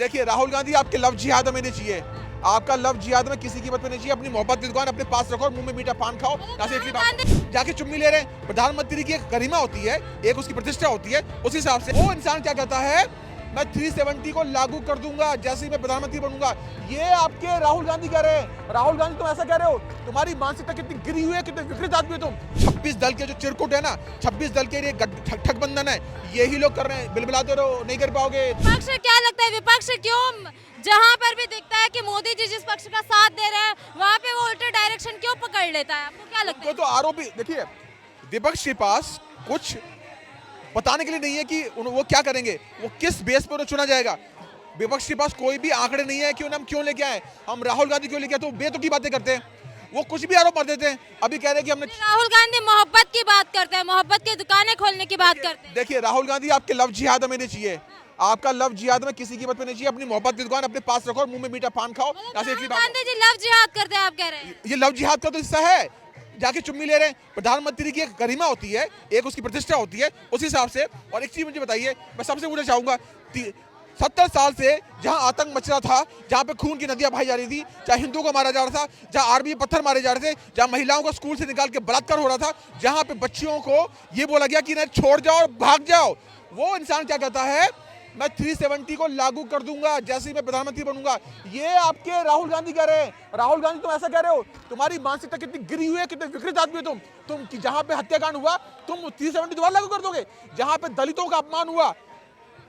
देखिए राहुल गांधी, आपके लव जिहाद हमें नहीं चाहिए। आपका लव जिहाद में किसी कीमत पे नहीं चाहिए। अपनी मोहब्बत की दुकान अपने पास रखो और मुंह में मीठा पान खाओ। यहाँ से इटली बात जाके चुम्मी ले रहे हैं। प्रधानमंत्री की एक गरिमा होती है, एक उसकी प्रतिष्ठा होती है। उस हिसाब से वो इंसान क्या कहता है, मैं 370 को लागू कर दूंगा जैसे ही मैं प्रधानमंत्री बनूंगा। ये आपके राहुल गांधी कह रहे हैं। राहुल गांधी तुम ऐसा कह रहे हो, तुम्हारी मानसिकता कितनी गिरी हुई है, कितने विकृत आदमी हो तुम। 26 दल के जो चिरकुट है ना, 26 दल के लिए ठगबंधन है, यही लोग कर रहे हैं। बिलबिलाते रहो, नहीं कर पाओगे। विपक्ष क्या लगता है, विपक्ष क्यों जहां पर भी दिखता है कि मोदी जी जिस पक्ष का साथ दे रहे हैं वहां पे वो उल्टे डायरेक्शन क्यों पकड़ लेता है? आपको क्या लगता है? तो आरोपी देखिए, विपक्ष के पास कुछ बताने के लिए नहीं है कि वो क्या करेंगे, वो किस बेस पर उन्हें चुना जाएगा। विपक्ष के पास कोई भी आंकड़े नहीं है कि उन्हें हम क्यों लेके आए, हम राहुल गांधी क्यों लेके आए। तो बेतुकी बातें करते हैं, वो कुछ भी आरोप कर देते हैं। अभी कह रहे हैं कि हमने, राहुल गांधी मोहब्बत की बात करते हैं, मोहब्बत की दुकानें खोलने की बात करते हैं। देखिए राहुल गांधी, आपके लव जिहाद हमें नहीं चाहिए। आपका लव जिहाद में किसी कीमत पे नहीं चाहिए। अपनी मोहब्बत की दुकान अपने पास रखो और मुंह में मीठा पान खाओ। यहाँ से इटली बात, गांधी जी लव जिहाद करते हैं, आप कह रहे हैं? ये लव जिहाद का तो हिस्सा है। जाके चुम्मी ले रहे हैं। प्रधानमंत्री की एक गरिमा होती है, एक उसकी प्रतिष्ठा होती है। उस हिसाब से, और एक चीज मुझे बताइए, मैं सबसे पूछना चाहूंगा, 70 साल से जहां आतंक मच रहा था, जहां पे खून की नदियां बहाई जा रही थी, जहां हिंदुओं को मारा जा रहा था, जहां आर्मी पत्थर मारे जा रहे थे, जहां महिलाओं को स्कूल से निकाल के बलात्कार हो रहा था, जहां पे बच्चियों को ये बोला गया कि नहीं छोड़ जाओ और भाग जाओ, वो इंसान क्या कहता है, मैं 370 को लागू कर दूंगा जैसे ही मैं प्रधानमंत्री बनूंगा। ये आपके राहुल गांधी कह रहे हैं। राहुल गांधी तुम ऐसा कह रहे हो, तुम्हारी मानसिकता कितनी गिरी हुई है, कितने विकृत आदमी हो तुम कि जहां पे हत्याकांड हुआ तुम 370 दोबारा लागू कर दोगे। जहां पे दलितों का अपमान हुआ,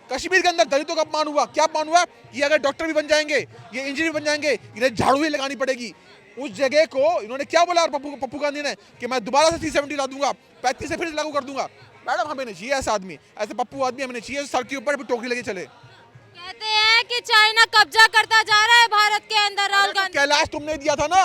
कश्मीर के अंदर दलितों का अपमान हुआ, क्या अपमान हुआ, ये अगर डॉक्टर भी बन जाएंगे, ये इंजीनियर बन जाएंगे, इन्हें झाड़ू ही लगानी पड़ेगी। उस जगह को इन्होंने क्या बोला पप्पू गांधी ने, कि मैं दोबारा से 370 ला दूंगा, 35 से फिर से लागू कर दूंगा। मैडम हमें नहीं चाहिए ऐसा आदमी, ऐसे पप्पू आदमी हमें नहीं चाहिए, सर के ऊपर भी टोकरी लगे चले। कहते हैं कि चाइना कब्जा करता जा रहा है भारत के अंदर। राहुल गांधी, कैलाश तुमने दिया था ना,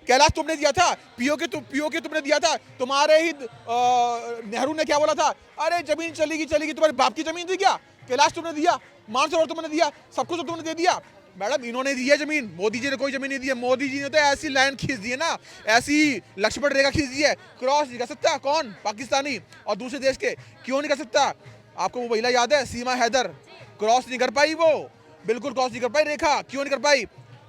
कैलाश तुमने दिया था, पीओके तुमने दिया था। तुम्हारे ही नेहरू ने क्या बोला था, अरे जमीन चलेगी चलेगी, तुम्हारे बाप की जमीन थी क्या? कैलाश तुमने दिया, मानसरोवर तुमने दिया, सब कुछ तो तुमने दे दिया। मैडम इन्होंने दी है जमीन, मोदी जी ने कोई जमीन नहीं दी है। मोदी जी ने तो ऐसी लाइन खींच दी है ना, ऐसी लक्ष्मण रेखा खींच दी है, क्रॉस नहीं कर सकता कौन, पाकिस्तानी और दूसरे देश के, क्यों नहीं कर सकता? आपको वो महिला याद है, सीमा हैदर, क्रॉस नहीं कर पाई, वो बिल्कुल क्रॉस नहीं कर पाई रेखा। क्यों नहीं कर पाई?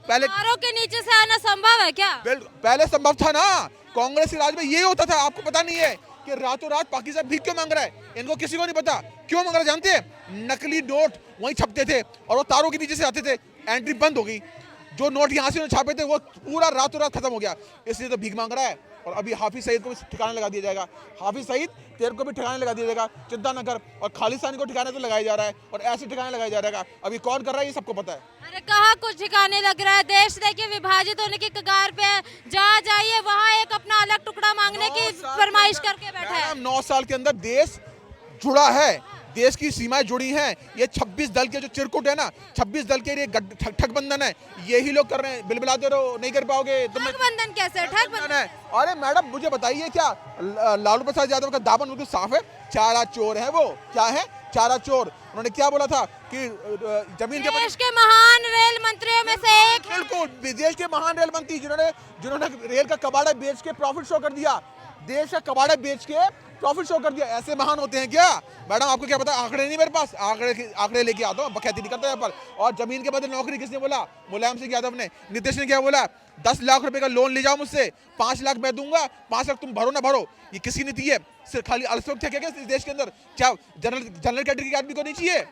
पहले तारों के नीचे से आना संभव है क्या? पहले संभव था ना, कांग्रेस के राज में ये होता था। आपको पता नहीं है कि रातों रात पाकिस्तान भीख क्यों मांग रहा है? इनको किसी को नहीं पता क्यों मांग रहा है, जानते हैं? नकली नोट वहीं छपते थे और वो तारों के नीचे से आते थे, एंट्री बंद हो गई। जो नोट यहाँ से छापे थे वो पूरा रातों रात खत्म हो गया, इसलिए तो भीख मांग रहा है। और अभी हाफिज सईद को भी ठिकाने लगा दिया जाएगा। हाफिज सईद तेरे को भी ठिकाने लगा दिया जाएगा, चिंता न कर। और खालिस्तानी को ठिकाने तो लगाया जा रहा है, और ऐसे ठिकाने लगाया जा रहा है। अभी कौन कर रहा है ये सबको पता है। अरे कहाँ कुछ ठिकाने लग रहा है, देश देखिए विभाजित होने की कगार पे है। जहाँ जाइए वहाँ एक अपना अलग टुकड़ा मांगने की फरमाइश करके बैठा है। 9 साल के अंदर देश जुड़ा है, देश की सीमाएं जुड़ी हैं। ये 26 दल के जो चिरकुट है ना, 26 दल के लिए ठगबंधन है, यही लोग कर रहे हैं। बिलबिलाते रहो, नहीं कर पाओगे। ठगबंधन कैसे? ठगबंधन है? अरे मैडम मुझे बताइए, क्या लालू प्रसाद यादव का दामन बिल्कुल साफ है? चारा चोर है वो, क्या है? चारा चोर। उन्होंने क्या बोला था कि जमीन के देश के महान रेल मंत्रियों में से एक, बिल्कुल देश के महान रेल मंत्री, जिन्होंने रेल का कबाड़ा बेच के प्रॉफिट शो कर दिया, देश का कबाड़ा बेच के प्रॉफिट शो कर दिया। ऐसे महान होते हैं क्या? मैडम आपको क्या पता, आंकड़े नहीं मेरे पास, आंकड़े लेके आता हूँ, बखैती नहीं करता यहाँ पर। और जमीन के बदले नौकरी किसने बोला? मुलायम सिंह यादव ने। नीतीश ने क्या बोला? 10 लाख रुपए का लोन ले जाओ मुझसे, 5 लाख मैं दूंगा, 5 लाख तुम भरो ना भरो। ये किसी नीति है? सिर्फ खाली अल्पसंख्यक है क्या इस देश के अंदर? क्या जनरल कैटेगरी के आदमी को नहीं चाहिए?